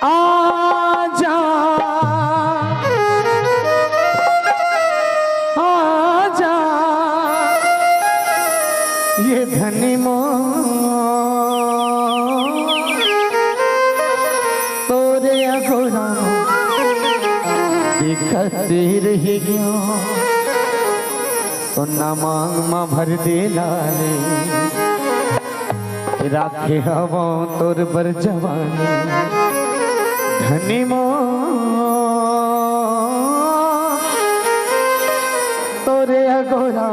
आजा आजा ये धनी तोरे अगोरा दिखती रही गयो सोना मांग मा भर दे लाले राखे हवा तोर बर जवानी धनी तोरे अगोरा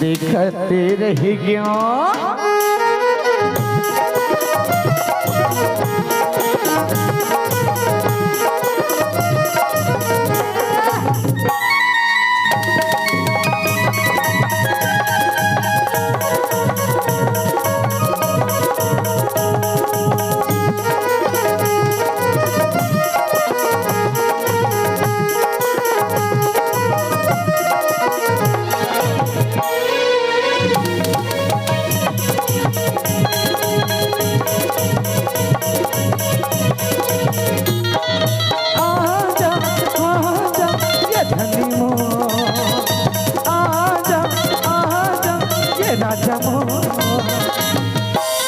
दिखते रह गया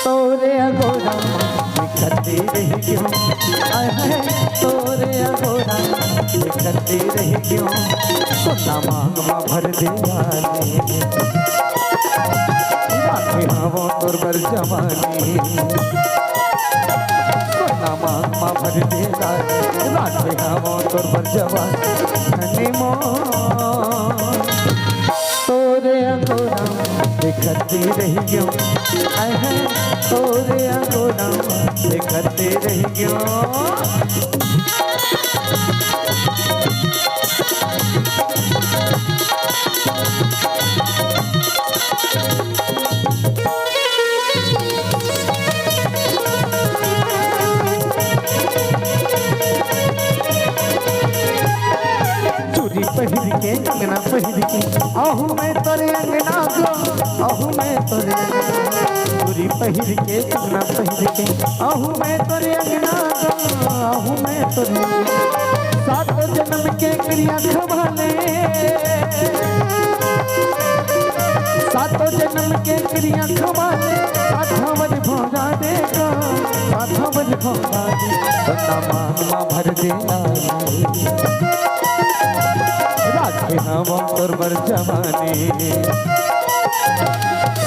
तोरे अगोरा दिखती रह क्यों तोरे अगोरा दिखती रह क्यों सोना मांग मा भर दे राखे हवा तोर बर जवानी सोना मांग मा भर दे राखे हवा तोर बर जवानी धनी तोरे अगोरा दिखती रह गयो तोरे अगोरा दिखती रह गयो पहिर के अंगना पहिर के आहू मैं तोरे अंगना गो आहू मैं तोरे चूड़ी पहिर के अंगना पहिर के आहू मैं तोरे अंगना गो आहू मैं तोरे सात जन्म के क्रिया खवाले सातों जन्म के क्रिया खवाले साधवन भोगा देगा साधवन भोगा दे सन्ना मांगमा भर दे राखे हवा तोर बर जवानी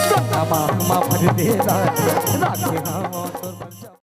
सोना मांगमा भर दे राखे हवा